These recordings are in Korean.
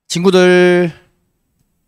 친구들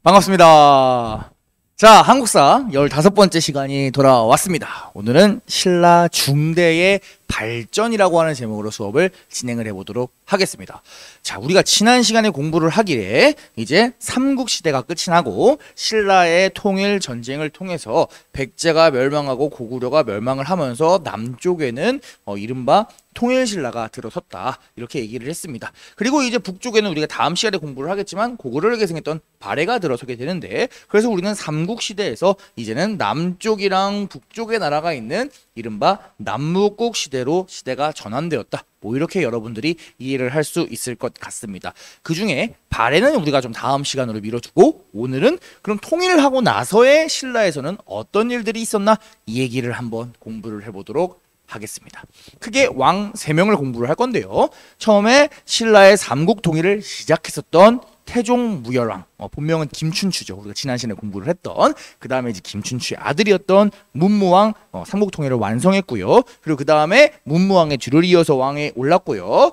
반갑습니다. 자, 한국사 15번째 시간이 돌아왔습니다. 오늘은 신라 중대의 발전이라고 하는 제목으로 수업을 진행을 해보도록 하겠습니다. 자, 우리가 지난 시간에 공부를 하기에 이제 삼국시대가 끝이 나고 신라의 통일 전쟁을 통해서 백제가 멸망하고 고구려가 멸망을 하면서 남쪽에는 이른바 통일신라가 들어섰다, 이렇게 얘기를 했습니다. 그리고 이제 북쪽에는 우리가 다음 시간에 공부를 하겠지만 고구려를 계승했던 발해가 들어서게 되는데, 그래서 우리는 삼국시대에서 이제는 남쪽이랑 북쪽의 나라가 있는 이른바 남무국 시대로 시대가 전환되었다, 뭐 이렇게 여러분들이 이해를 할 수 있을 것 같습니다. 그 중에 발해는 우리가 좀 다음 시간으로 미뤄두고, 오늘은 그럼 통일을 하고 나서의 신라에서는 어떤 일들이 있었나, 이 얘기를 한번 공부를 해보도록 하겠습니다. 크게 왕 3명을 공부를 할 건데요. 처음에 신라의 삼국 통일을 시작했었던 태종 무열왕, 본명은 김춘추죠. 우리가 지난 시간에 공부를 했던. 그 다음에 이제 김춘추의 아들이었던 문무왕, 삼국 통일을 완성했고요. 그리고 그 다음에 문무왕의 뒤를 이어서 왕에 올랐고요.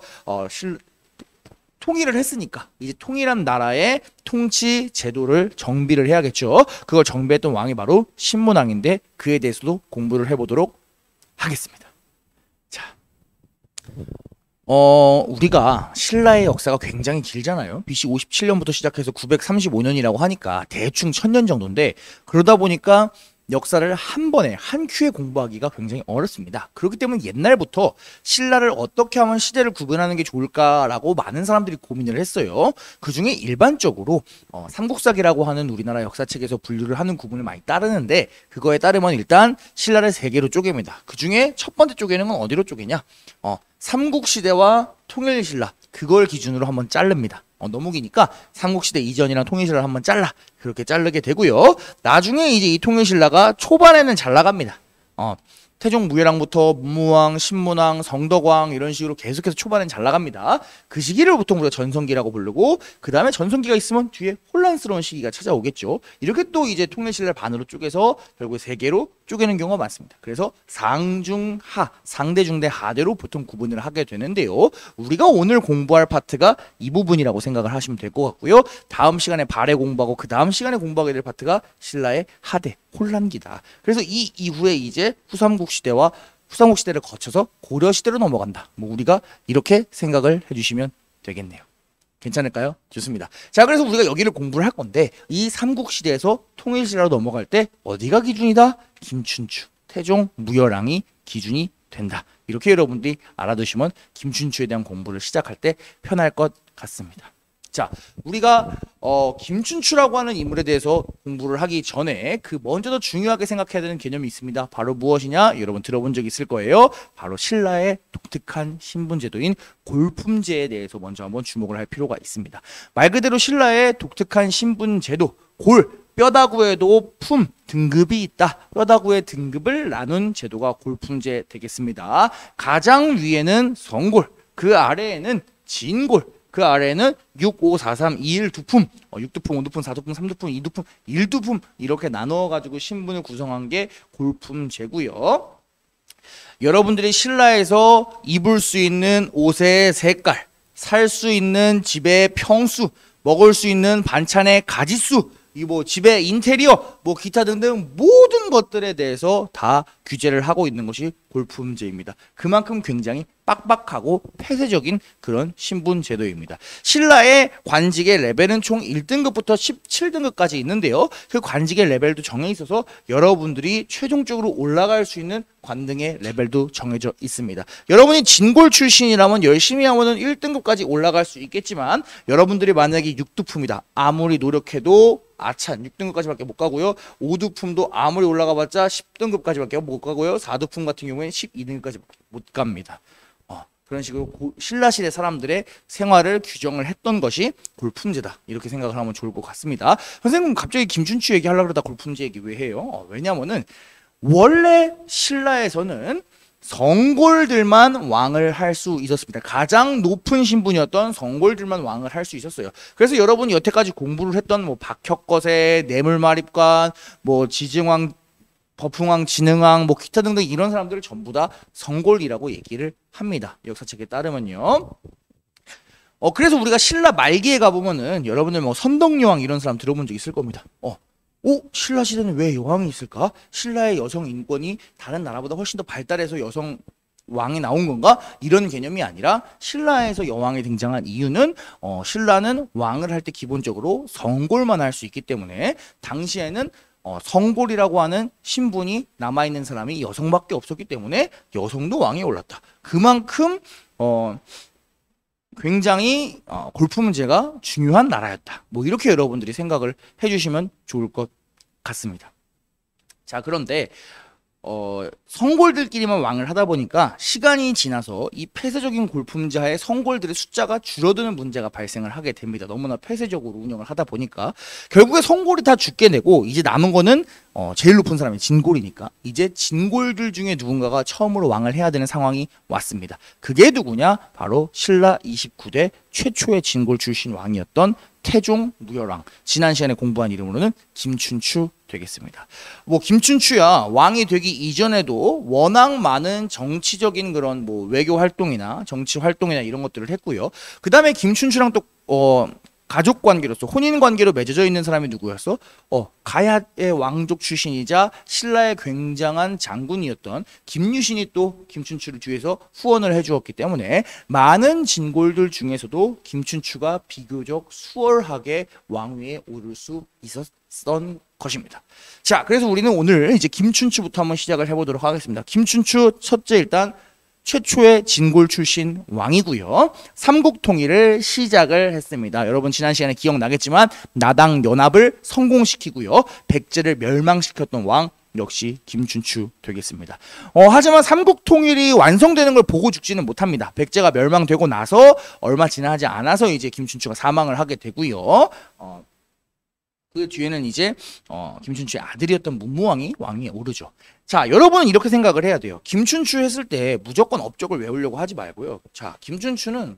통일을 했으니까 이제 통일한 나라의 통치 제도를 정비를 해야겠죠. 그걸 정비했던 왕이 바로 신문왕인데, 그에 대해서도 공부를 해보도록 하겠습니다. 자, 우리가 신라의 역사가 굉장히 길잖아요. BC 57년부터 시작해서 935년이라고 하니까 대충 1000년 정도인데, 그러다 보니까 역사를 한 번에 한 큐에 공부하기가 굉장히 어렵습니다. 그렇기 때문에 옛날부터 신라를 어떻게 하면 시대를 구분하는 게 좋을까라고 많은 사람들이 고민을 했어요. 그 중에 일반적으로 삼국사기라고 하는 우리나라 역사책에서 분류를 하는 구분을 많이 따르는데, 그거에 따르면 일단 신라를 3개로 쪼갭니다. 그 중에 첫 번째 쪼개는 건 어디로 쪼개냐, 삼국시대와 통일신라, 그걸 기준으로 한번 자릅니다. 너무 기니까 삼국시대 이전이랑 통일신라를 한번 잘라, 그렇게 자르게 되고요. 나중에 이제 이 통일신라가 초반에는 잘 나갑니다. 태종 무열왕부터 문무왕, 신문왕, 성덕왕 이런 식으로 계속해서 초반엔 잘 나갑니다. 그 시기를 보통 우리가 전성기라고 부르고, 그 다음에 전성기가 있으면 뒤에 혼란스러운 시기가 찾아오겠죠. 이렇게 또 이제 통일신라를 반으로 쪼개서 결국에 3개로 쪼개는 경우가 많습니다. 그래서 상중하, 상대 중대 하대로 보통 구분을 하게 되는데요. 우리가 오늘 공부할 파트가 이 부분이라고 생각을 하시면 될 것 같고요. 다음 시간에 발해 공부하고 그 다음 시간에 공부하게 될 파트가 신라의 하대, 혼란기다. 그래서 이 이후에 이제 후삼국 시대를 거쳐서 고려 시대로 넘어간다, 뭐 우리가 이렇게 생각을 해주시면 되겠네요. 괜찮을까요? 좋습니다. 자, 그래서 우리가 여기를 공부를 할 건데, 이 삼국시대에서 통일시대로 넘어갈 때 어디가 기준이다? 김춘추, 태종 무열왕이 기준이 된다. 이렇게 여러분들이 알아두시면 김춘추에 대한 공부를 시작할 때 편할 것 같습니다. 자, 우리가 김춘추라고 하는 인물에 대해서 공부를 하기 전에 그 먼저 더 중요하게 생각해야 되는 개념이 있습니다. 바로 무엇이냐? 여러분 들어본 적 있을 거예요. 바로 신라의 독특한 신분제도인 골품제에 대해서 먼저 한번 주목을 할 필요가 있습니다. 말 그대로 신라의 독특한 신분제도, 골, 뼈다구에도 품, 등급이 있다. 뼈다구의 등급을 나눈 제도가 골품제 되겠습니다. 가장 위에는 성골, 그 아래에는 진골, 그 아래에는 6, 5, 4, 3, 2, 1 두품, 6두품, 5두품, 4두품, 3두품, 2두품, 1두품 이렇게 나눠가지고 신분을 구성한 게 골품제고요. 여러분들이 신라에서 입을 수 있는 옷의 색깔, 살 수 있는 집의 평수, 먹을 수 있는 반찬의 가짓수, 뭐 집의 인테리어, 뭐 기타 등등 모든 것들에 대해서 다 규제를 하고 있는 것이 골품제입니다. 그만큼 굉장히 빡빡하고 폐쇄적인 그런 신분 제도입니다. 신라의 관직의 레벨은 총 1등급부터 17등급까지 있는데요. 그 관직의 레벨도 정해 있어서 여러분들이 최종적으로 올라갈 수 있는 관등의 레벨도 정해져 있습니다. 여러분이 진골 출신이라면 열심히 하면 1등급까지 올라갈 수 있겠지만, 여러분들이 만약에 6두품이다, 아무리 노력해도 아찬 6등급까지밖에 못 가고요. 5두품도 아무리 올라가봤자 10등급까지밖에 못 가고요. 4두품 같은 경우에는 12등급까지 못 갑니다. 그런 식으로 신라시대 사람들의 생활을 규정을 했던 것이 골품제다, 이렇게 생각을 하면 좋을 것 같습니다. 선생님 갑자기 김춘추 얘기하려고 그러다 골품제 얘기 왜 해요? 왜냐면은 원래 신라에서는 성골들만 왕을 할 수 있었습니다. 가장 높은 신분이었던 성골들만 왕을 할 수 있었어요. 그래서 여러분이 여태까지 공부를 했던 뭐 박혁거세, 뇌물마립관, 뭐 지증왕, 버풍왕, 진흥왕, 뭐 기타 등등 이런 사람들을 전부 다 성골이라고 얘기를 합니다. 역사책에 따르면요. 그래서 우리가 신라 말기에 가보면은 여러분들 뭐 선덕여왕 이런 사람 들어본 적 있을 겁니다. 신라 시대는 왜 여왕이 있을까? 신라의 여성 인권이 다른 나라보다 훨씬 더 발달해서 여성 왕이 나온 건가? 이런 개념이 아니라 신라에서 여왕이 등장한 이유는 신라는 왕을 할 때 기본적으로 성골만 할 수 있기 때문에 당시에는 성골이라고 하는 신분이 남아있는 사람이 여성밖에 없었기 때문에 여성도 왕에 올랐다. 그만큼 굉장히 골프 문제가 중요한 나라였다. 뭐 이렇게 여러분들이 생각을 해주시면 좋을 것 같습니다. 자, 그런데 성골들끼리만 왕을 하다 보니까 시간이 지나서 이 폐쇄적인 골품자의 성골들의 숫자가 줄어드는 문제가 발생을 하게 됩니다. 너무나 폐쇄적으로 운영을 하다 보니까 결국에 성골이 다 죽게 되고 이제 남은 거는 제일 높은 사람이 진골이니까 이제 진골들 중에 누군가가 처음으로 왕을 해야 되는 상황이 왔습니다. 그게 누구냐? 바로 신라 29대 최초의 진골 출신 왕이었던 태종 무열왕, 지난 시간에 공부한 이름으로는 김춘추 되겠습니다. 뭐 김춘추야 왕이 되기 이전에도 워낙 많은 정치적인 그런 뭐 외교 활동이나 정치 활동이나 이런 것들을 했고요. 그 다음에 김춘추랑 또 가족 관계로서 혼인 관계로 맺어져 있는 사람이 누구였어? 가야의 왕족 출신이자 신라의 굉장한 장군이었던 김유신이 또 김춘추를 뒤에서 후원을 해주었기 때문에 많은 진골들 중에서도 김춘추가 비교적 수월하게 왕위에 오를 수 있었던 것입니다. 자, 그래서 우리는 오늘 이제 김춘추부터 한번 시작을 해보도록 하겠습니다. 김춘추 첫째 일단 최초의 진골 출신 왕이고요. 삼국통일을 시작을 했습니다. 여러분 지난 시간에 기억나겠지만 나당 연합을 성공시키고요. 백제를 멸망시켰던 왕 역시 김춘추 되겠습니다. 하지만 삼국통일이 완성되는 걸 보고 죽지는 못합니다. 백제가 멸망되고 나서 얼마 지나지 않아서 이제 김춘추가 사망을 하게 되고요. 그 뒤에는 이제 김춘추의 아들이었던 문무왕이 왕위에 오르죠. 자, 여러분은 이렇게 생각을 해야 돼요. 김춘추 했을 때 무조건 업적을 외우려고 하지 말고요. 자, 김춘추는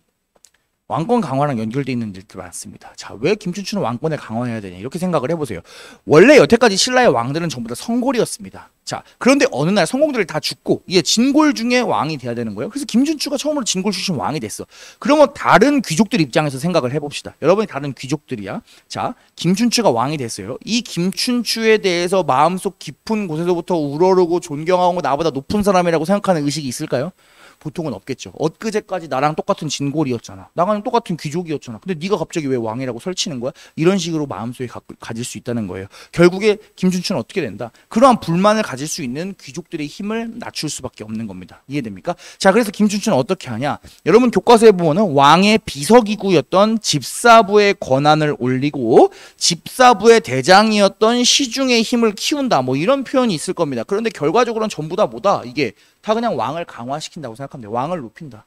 왕권 강화랑 연결되어 있는 일들 많습니다. 자, 왜 김춘추는 왕권을 강화해야 되냐 이렇게 생각을 해보세요. 원래 여태까지 신라의 왕들은 전부 다 성골이었습니다. 자, 그런데 어느 날 성공들이 다 죽고 이게 진골 중에 왕이 돼야 되는 거예요. 그래서 김춘추가 처음으로 진골 출신 왕이 됐어. 그러면 다른 귀족들 입장에서 생각을 해봅시다. 여러분이 다른 귀족들이야. 자, 김춘추가 왕이 됐어요. 이 김춘추에 대해서 마음속 깊은 곳에서부터 우러르고 존경하고 나보다 높은 사람이라고 생각하는 의식이 있을까요? 보통은 없겠죠. 엊그제까지 나랑 똑같은 진골이었잖아. 나랑 똑같은 귀족이었잖아. 근데 네가 갑자기 왜 왕이라고 설치는 거야? 이런 식으로 마음속에 가질 수 있다는 거예요. 결국에 김춘추는 어떻게 된다? 그러한 불만을 가질 수 있는 귀족들의 힘을 낮출 수밖에 없는 겁니다. 이해됩니까? 자, 그래서 김춘추는 어떻게 하냐? 여러분 교과서에 보면은 왕의 비서기구였던 집사부의 권한을 올리고 집사부의 대장이었던 시중의 힘을 키운다. 뭐 이런 표현이 있을 겁니다. 그런데 결과적으로는 전부 다 뭐다? 이게 다 그냥 왕을 강화시킨다고 생각하면 돼요. 왕을 높인다.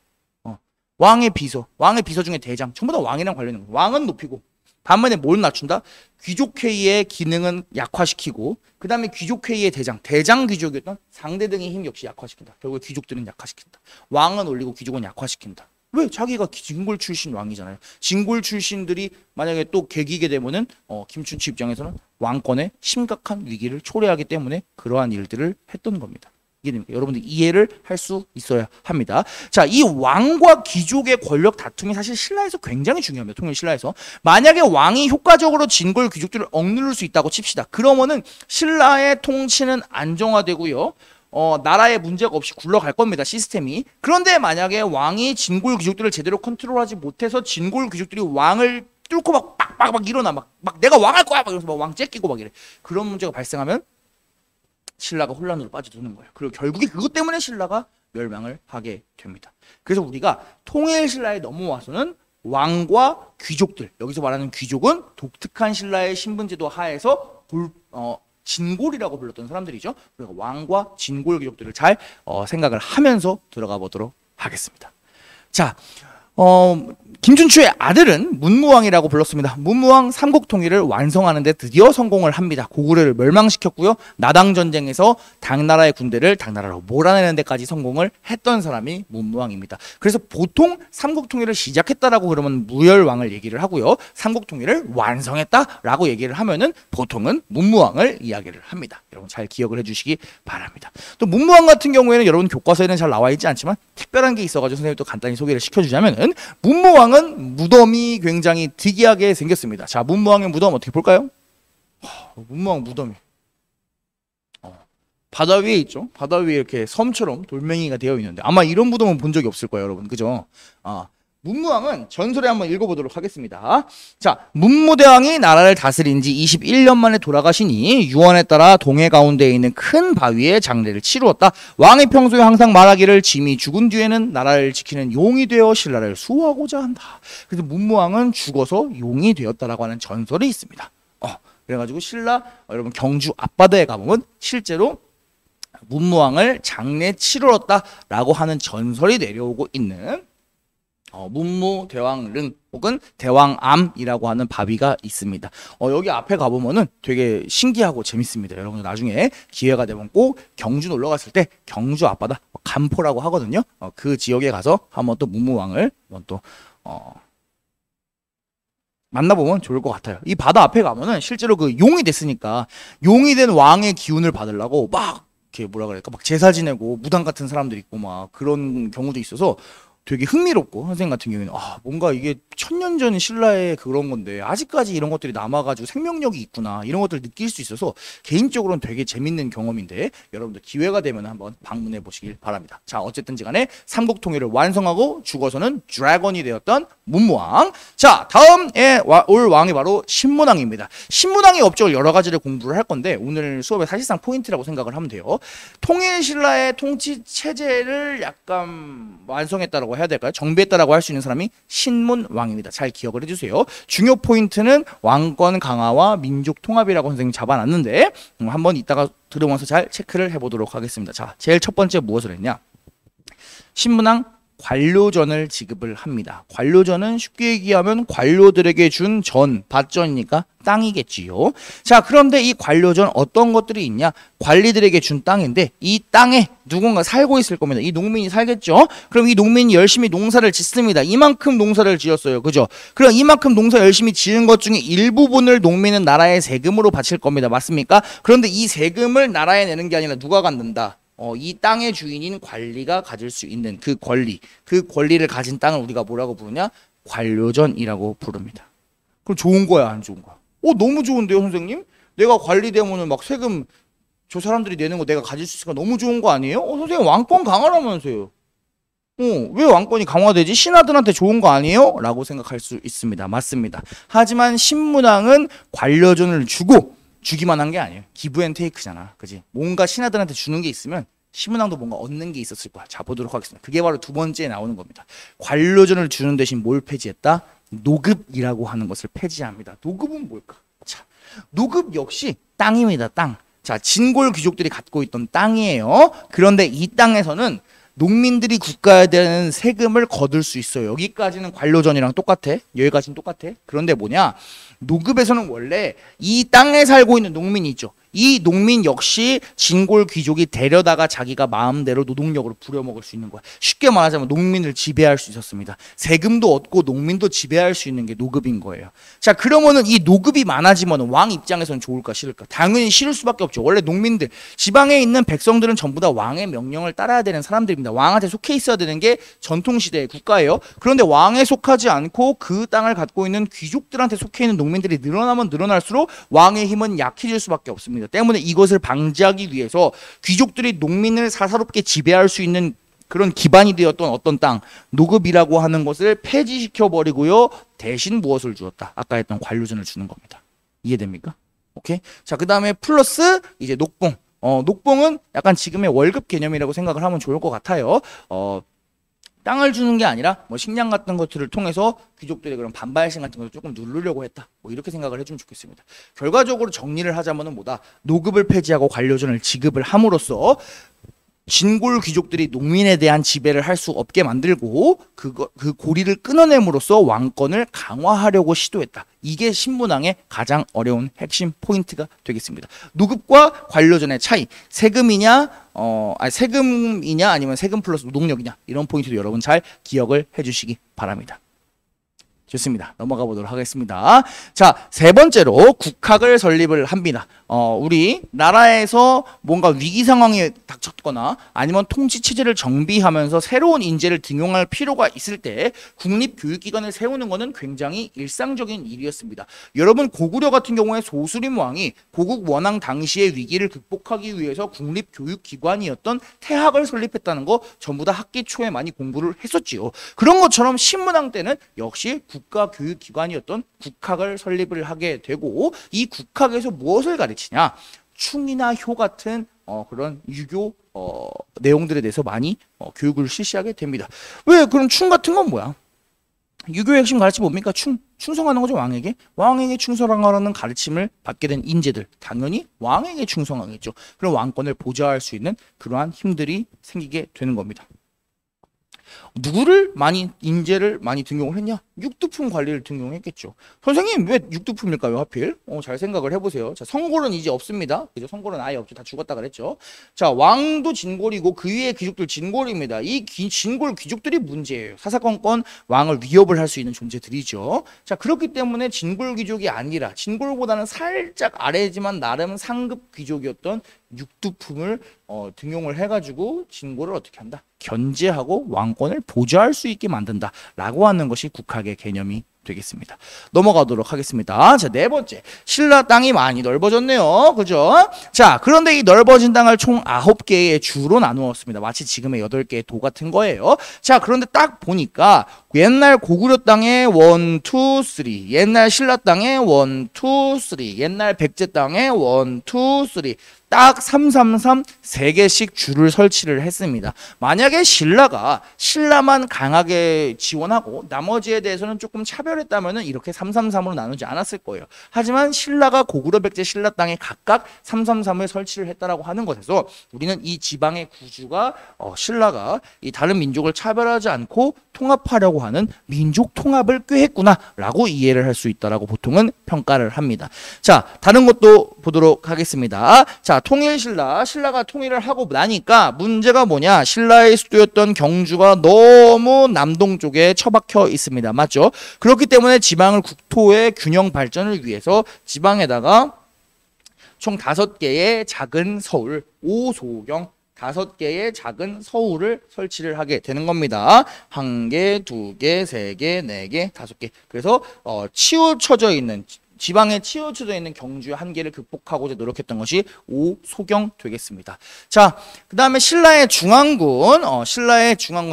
왕의 비서 중에 대장, 전부 다 왕이랑 관련된 거예요. 왕은 높이고 반면에 뭘 낮춘다? 귀족회의의 기능은 약화시키고 그 다음에 귀족회의의 대장 귀족이었던 상대 등의 힘 역시 약화시킨다. 결국에 귀족들은 약화시킨다. 왕은 올리고 귀족은 약화시킨다. 왜? 자기가 진골 출신 왕이잖아요. 진골 출신들이 만약에 또 개기게 되면은 김춘추 입장에서는 왕권의 심각한 위기를 초래하기 때문에 그러한 일들을 했던 겁니다. 여러분들 이해를 할 수 있어야 합니다. 자, 이 왕과 귀족의 권력 다툼이 사실 신라에서 굉장히 중요합니다. 통일 신라에서. 만약에 왕이 효과적으로 진골 귀족들을 억누를 수 있다고 칩시다. 그러면은 신라의 통치는 안정화되고요. 나라에 문제가 없이 굴러갈 겁니다. 시스템이. 그런데 만약에 왕이 진골 귀족들을 제대로 컨트롤하지 못해서 진골 귀족들이 왕을 뚫고 막 일어나 막 내가 왕할 거야 막 이러면서 막 왕 째끼고 막 이래. 그런 문제가 발생하면 신라가 혼란으로 빠져드는 거예요. 그리고 결국에 그것 때문에 신라가 멸망을 하게 됩니다. 그래서 우리가 통일 신라에 넘어와서는 왕과 귀족들, 여기서 말하는 귀족은 독특한 신라의 신분제도 하에서 진골이라고 불렀던 사람들이죠. 그리고 왕과 진골 귀족들을 잘 생각을 하면서 들어가 보도록 하겠습니다. 자, 김춘추의 아들은 문무왕이라고 불렀습니다. 문무왕 삼국통일을 완성하는 데 드디어 성공을 합니다. 고구려를 멸망시켰고요. 나당전쟁에서 당나라의 군대를 당나라로 몰아내는 데까지 성공을 했던 사람이 문무왕입니다. 그래서 보통 삼국통일을 시작했다라고 그러면 무열왕을 얘기를 하고요. 삼국통일을 완성했다라고 얘기를 하면은 보통은 문무왕을 이야기를 합니다. 여러분 잘 기억을 해주시기 바랍니다. 또 문무왕 같은 경우에는 여러분 교과서에는 잘 나와 있지 않지만 특별한 게 있어가지고 선생님이 또 간단히 소개를 시켜주자면은 문무왕은 문무왕은 무덤이 굉장히 특이하게 생겼습니다. 자, 문무왕의 무덤 어떻게 볼까요? 문무왕 무덤이 바다 위에 있죠. 바다 위에 이렇게 섬처럼 돌멩이가 되어 있는데 아마 이런 무덤은 본 적이 없을 거예요, 여러분. 그죠? 문무왕은 전설에 한번 읽어보도록 하겠습니다. 자, 문무대왕이 나라를 다스린 지 21년 만에 돌아가시니 유언에 따라 동해 가운데에 있는 큰 바위에 장례를 치루었다. 왕이 평소에 항상 말하기를 짐이 죽은 뒤에는 나라를 지키는 용이 되어 신라를 수호하고자 한다. 그래서 문무왕은 죽어서 용이 되었다라고 하는 전설이 있습니다. 그래가지고 신라 여러분 경주 앞바다에 가보면 실제로 문무왕을 장례 치루었다라고 하는 전설이 내려오고 있는 문무대왕릉 혹은 대왕암이라고 하는 바위가 있습니다. 여기 앞에 가보면은 되게 신기하고 재밌습니다. 여러분들 나중에 기회가 되면 꼭 경주 놀러 갔을 때 경주 앞바다 간포라고 하거든요. 그 지역에 가서 한번 또 문무왕을 한번 또 만나보면 좋을 것 같아요. 이 바다 앞에 가면은 실제로 그 용이 됐으니까 용이 된 왕의 기운을 받으려고 막 이렇게 뭐라 그럴까 막 제사 지내고 무당 같은 사람들 있고 막 그런 경우도 있어서 되게 흥미롭고 선생님 같은 경우에는 뭔가 이게 천년 전 신라의 그런 건데 아직까지 이런 것들이 남아가지고 생명력이 있구나 이런 것들을 느낄 수 있어서 개인적으로는 되게 재밌는 경험인데 여러분들 기회가 되면 한번 방문해 보시길 바랍니다. 자, 어쨌든지 간에 삼국통일을 완성하고 죽어서는 드래곤이 되었던 문무왕. 자, 다음에 올 왕이 바로 신문왕입니다. 신문왕의 업적을 여러 가지를 공부를 할 건데 오늘 수업의 사실상 포인트라고 생각을 하면 돼요. 통일 신라의 통치 체제를 약간 완성했다라고 해야 될까요? 정비했다라고 할 수 있는 사람이 신문왕입니다. 잘 기억을 해주세요. 중요 포인트는 왕권 강화와 민족 통합이라고 선생님이 잡아놨는데 한번 이따가 들어오면서 잘 체크를 해보도록 하겠습니다. 자, 제일 첫 번째 무엇을 했냐? 신문왕 관료전을 지급을 합니다. 관료전은 쉽게 얘기하면 관료들에게 준 밭전이니까 땅이겠지요. 자, 그런데 이 관료전 어떤 것들이 있냐? 관리들에게 준 땅인데 이 땅에 누군가 살고 있을 겁니다. 이 농민이 살겠죠? 그럼 이 농민이 열심히 농사를 짓습니다. 이만큼 농사를 지었어요. 그죠? 그럼 이만큼 농사 열심히 지은 것 중에 일부분을 농민은 나라에 세금으로 바칠 겁니다. 맞습니까? 그런데 이 세금을 나라에 내는 게 아니라 누가 갖는다? 이 땅의 주인인 관리가 가질 수 있는 그 권리를 가진 땅을 우리가 뭐라고 부르냐? 관료전이라고 부릅니다. 그럼 좋은 거야, 안 좋은 거야? 너무 좋은데요, 선생님? 내가 관리되면은 막 세금 저 사람들이 내는 거 내가 가질 수 있으니까 너무 좋은 거 아니에요? 선생님 왕권 강화라면서요. 왜 왕권이 강화되지? 신하들한테 좋은 거 아니에요? 라고 생각할 수 있습니다. 맞습니다. 하지만 신문왕은 관료전을 주기만 한 게 아니에요. 기브 앤 테이크잖아. 그지? 뭔가 신하들한테 주는 게 있으면 신문왕도 뭔가 얻는 게 있었을 거야. 자, 보도록 하겠습니다. 그게 바로 두 번째에 나오는 겁니다. 관료전을 주는 대신 뭘 폐지했다? 노급이라고 하는 것을 폐지합니다. 노급은 뭘까? 자, 노급 역시 땅입니다. 땅. 자, 진골 귀족들이 갖고 있던 땅이에요. 그런데 이 땅에서는 농민들이 국가에 대한 세금을 거둘 수 있어요. 여기까지는 관료전이랑 똑같아. 여기까지는 똑같아. 그런데 뭐냐? 노급에서는 원래 이 땅에 살고 있는 농민이 있죠. 이 농민 역시 진골 귀족이 데려다가 자기가 마음대로 노동력으로 부려먹을 수 있는 거야. 쉽게 말하자면 농민을 지배할 수 있었습니다. 세금도 얻고 농민도 지배할 수 있는 게 노급인 거예요. 자, 그러면은 이 노급이 많아지면 왕 입장에서는 좋을까 싫을까? 당연히 싫을 수밖에 없죠. 원래 농민들, 지방에 있는 백성들은 전부 다 왕의 명령을 따라야 되는 사람들입니다. 왕한테 속해 있어야 되는 게 전통시대의 국가예요. 그런데 왕에 속하지 않고 그 땅을 갖고 있는 귀족들한테 속해 있는 농민들이 늘어나면 늘어날수록 왕의 힘은 약해질 수밖에 없습니다. 때문에 이것을 방지하기 위해서 귀족들이 농민을 사사롭게 지배할 수 있는 그런 기반이 되었던 어떤 땅, 노급이라고 하는 것을 폐지시켜 버리고요. 대신 무엇을 주었다? 아까 했던 관료전을 주는 겁니다. 이해됩니까? 오케이. 자, 그 다음에 플러스 이제 녹봉. 녹봉은 약간 지금의 월급 개념이라고 생각을 하면 좋을 것 같아요. 땅을 주는 게 아니라 뭐 식량 같은 것들을 통해서 귀족들의 그런 반발심 같은 것을 조금 누르려고 했다. 뭐 이렇게 생각을 해주면 좋겠습니다. 결과적으로 정리를 하자면은 뭐다? 노급을 폐지하고 관료전을 지급을 함으로써 진골 귀족들이 농민에 대한 지배를 할 수 없게 만들고 그 고리를 끊어냄으로써 왕권을 강화하려고 시도했다. 이게 신문왕의 가장 어려운 핵심 포인트가 되겠습니다. 노급과 관료전의 차이, 세금이냐 아니면 세금 플러스 노동력이냐 이런 포인트도 여러분 잘 기억을 해주시기 바랍니다. 좋습니다. 넘어가 보도록 하겠습니다. 자, 세 번째로 국학을 설립을 합니다. 우리 나라에서 뭔가 위기 상황이 닥쳤거나 아니면 통치 체제를 정비하면서 새로운 인재를 등용할 필요가 있을 때 국립교육기관을 세우는 것은 굉장히 일상적인 일이었습니다. 여러분 고구려 같은 경우에 소수림 왕이 고국 원왕 당시의 위기를 극복하기 위해서 국립교육기관이었던 태학을 설립했다는 거 전부 다 학기 초에 많이 공부를 했었지요. 그런 것처럼 신문왕 때는 역시 국가교육기관이었던 국학을 설립을 하게 되고 이 국학에서 무엇을 가르치냐? 충이나 효 같은 그런 유교 내용들에 대해서 많이 교육을 실시하게 됩니다. 왜 그럼 충 같은 건 뭐야? 유교의 핵심 가르침이 뭡니까? 충성하는 거죠. 왕에게 충성하라는 가르침을 받게 된 인재들 당연히 왕에게 충성하겠죠. 그럼 왕권을 보좌할 수 있는 그러한 힘들이 생기게 되는 겁니다. 누구를 인재를 많이 등용을 했냐? 육두품 관리를 등용했겠죠. 선생님 왜 육두품일까요 하필? 잘 생각을 해보세요. 자, 성골은 이제 없습니다. 그죠? 성골은 아예 없죠. 다 죽었다 그랬죠. 자, 왕도 진골이고 그 위에 귀족들 진골입니다. 이 진골 귀족들이 문제예요. 사사건건 왕을 위협을 할 수 있는 존재들이죠. 자, 그렇기 때문에 진골 귀족이 아니라 진골보다는 살짝 아래지만 나름 상급 귀족이었던 육두품을 등용을 해가지고 진골을 어떻게 한다? 견제하고 왕권을 보좌할 수 있게 만든다라고 하는 것이 국학의 개념이 되겠습니다. 넘어가도록 하겠습니다. 자, 네 번째. 신라 땅이 많이 넓어졌네요. 그죠? 자, 그런데 이 넓어진 땅을 총 9개의 주로 나누었습니다. 마치 지금의 8개의 도 같은 거예요. 자, 그런데 딱 보니까 옛날 고구려 땅에 1, 2, 3, 옛날 신라 땅에 1, 2, 3, 옛날 백제 땅에 1, 2, 3, 딱 333 3개씩 줄을 설치를 했습니다. 만약에 신라만 강하게 지원하고 나머지에 대해서는 조금 차별했다면 이렇게 333으로 나누지 않았을 거예요. 하지만 신라가 고구려 백제 신라 땅에 각각 333을 설치를 했다라고 하는 것에서 우리는 이 지방의 구주가 신라가 이 다른 민족을 차별하지 않고 통합하려고 하는 민족 통합을 꾀했구나라고 이해를 할 수 있다라고 보통은 평가를 합니다. 자, 다른 것도 보도록 하겠습니다. 자, 신라가 통일을 하고 나니까 문제가 뭐냐? 신라의 수도였던 경주가 너무 남동쪽에 처박혀 있습니다. 맞죠? 그렇기 때문에 지방을 국토의 균형 발전을 위해서 지방에다가 총 5개의 작은 서울, 5소경 5개의 작은 서울을 설치를 하게 되는 겁니다. 1개, 2개, 3개, 4개, 5개. 그래서 치우쳐져 있는 지방에 치우쳐져 있는 경주 1개를 극복하고자 노력했던 것이 5소경 되겠습니다. 자, 그 다음에 신라의 중앙군,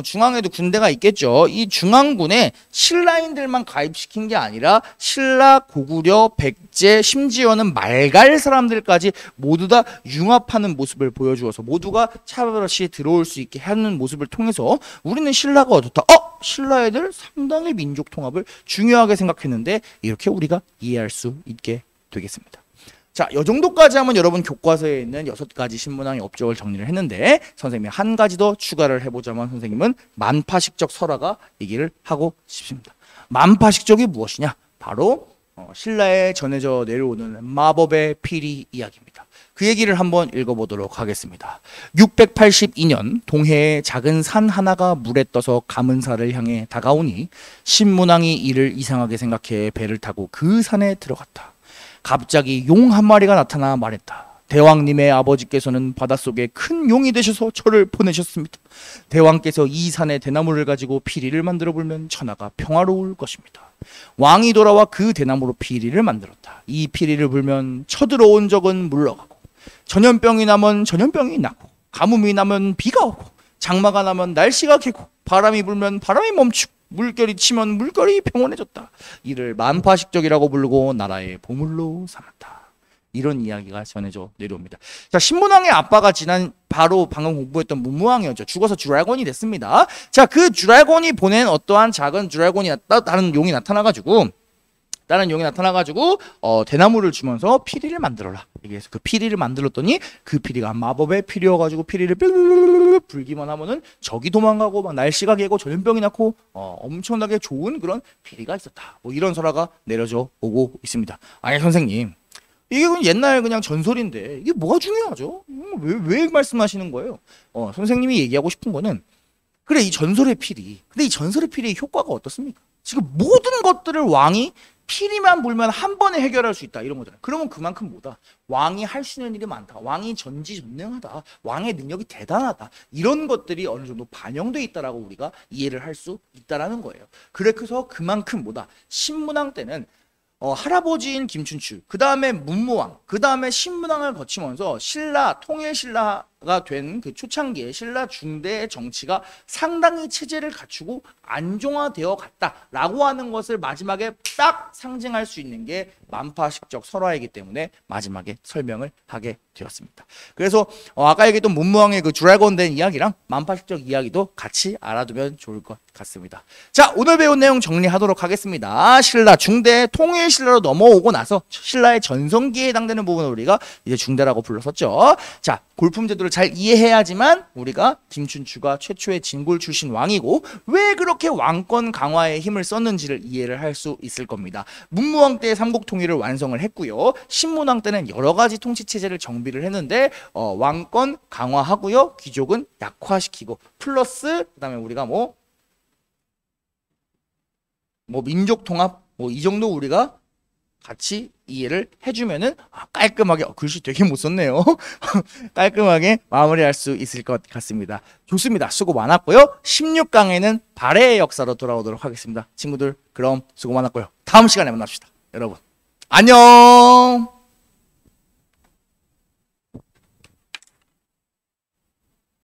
중앙에도 군대가 있겠죠. 이 중앙군에 신라인들만 가입시킨 게 아니라 신라, 고구려, 백제, 심지어는 말갈 사람들까지 모두 다 융합하는 모습을 보여주어서 모두가 차별 없이 들어올 수 있게 하는 모습을 통해서 우리는 신라가 어떻다? 신라 애들 상당히 민족 통합을 중요하게 생각했는데 이렇게 우리가 이해할 수 있게 되겠습니다. 자, 이 정도까지 하면 여러분 교과서에 있는 6가지 신문왕의 업적을 정리를 했는데 선생님이 한 가지 더 추가를 해보자면 선생님은 만파식적 설화가 얘기를 하고 싶습니다. 만파식적이 무엇이냐? 바로 신라에 전해져 내려오는 마법의 피리 이야기입니다. 그 얘기를 한번 읽어보도록 하겠습니다. 682년 동해에 작은 산 하나가 물에 떠서 감은사를 향해 다가오니 신문왕이 이를 이상하게 생각해 배를 타고 그 산에 들어갔다. 갑자기 용 한 마리가 나타나 말했다. 대왕님의 아버지께서는 바닷속에 큰 용이 되셔서 저를 보내셨습니다. 대왕께서 이 산에 대나무를 가지고 피리를 만들어 불면 천하가 평화로울 것입니다. 왕이 돌아와 그 대나무로 피리를 만들었다. 이 피리를 불면 쳐들어온 적은 물러가고 전염병이 나면 전염병이 나고 가뭄이 나면 비가 오고 장마가 나면 날씨가 개고 바람이 불면 바람이 멈추고 물결이 치면 물결이 평온해졌다. 이를 만파식적이라고 부르고 나라의 보물로 삼았다. 이런 이야기가 전해져 내려옵니다. 자, 신문왕의 아빠가 바로 방금 공부했던 문무왕이었죠. 죽어서 드래곤이 됐습니다. 자, 그 드래곤이 보낸 어떠한 작은 드래곤이 다른 용이 나타나가지고 대나무를 주면서 피리를 만들어라. 그래서 그 피리를 만들었더니 그 피리가 마법의 피리여가지고 피리를 뿅 불기만 하면은 적이 도망가고 막 날씨가 개고 전염병이 났고 엄청나게 좋은 그런 피리가 있었다. 뭐 이런 설화가 내려져 오고 있습니다. 아니 선생님, 이게 옛날 그냥 전설인데 이게 뭐가 중요하죠? 왜 말씀하시는 거예요? 선생님이 얘기하고 싶은 거는 그래 이 전설의 피리. 근데 이 전설의 피리의 효과가 어떻습니까? 지금 모든 것들을 왕이 피리만 불면 한 번에 해결할 수 있다 이런 거잖아요. 그러면 그만큼 뭐다? 왕이 할 수 있는 일이 많다. 왕이 전지전능하다. 왕의 능력이 대단하다. 이런 것들이 어느 정도 반영돼 있다라고 우리가 이해를 할 수 있다라는 거예요. 그래서 그만큼 뭐다? 신문왕 때는 할아버지인 김춘추, 그 다음에 문무왕, 그 다음에 신문왕을 거치면서 신라, 통일신라가 된 그 초창기에 신라 중대의 정치가 상당히 체제를 갖추고 안정화되어 갔다라고 하는 것을 마지막에 딱 상징할 수 있는 게 만파식적 설화이기 때문에 마지막에 설명을 하게 되었습니다. 그래서 아까 얘기했던 문무왕의 그 드래곤 된 이야기랑 만파식적 이야기도 같이 알아두면 좋을 것 같습니다. 자, 오늘 배운 내용 정리하도록 하겠습니다. 신라 중대 통일신라로 넘어오고 나서 신라의 전성기에 해당되는 부분을 우리가 이제 중대라고 불렀었죠. 자, 골품 제도를 잘 이해해야지만 우리가 김춘추가 최초의 진골 출신 왕이고 왜 그렇게 왕권 강화에 힘을 썼는지를 이해를 할 수 있을 겁니다. 문무왕 때 삼국 통일을 완성을 했고요. 신문왕 때는 여러 가지 통치 체제를 정비를 했는데 왕권 강화하고요. 귀족은 약화시키고 플러스 그다음에 우리가 뭐 민족 통합 이 정도 우리가 같이 이해를 해주면은 깔끔하게 글씨 되게 못 썼네요. 깔끔하게 마무리할 수 있을 것 같습니다. 좋습니다. 수고 많았고요. 16강에는 발해의 역사로 돌아오도록 하겠습니다. 친구들 그럼 수고 많았고요. 다음 시간에 만납시다. 여러분 안녕.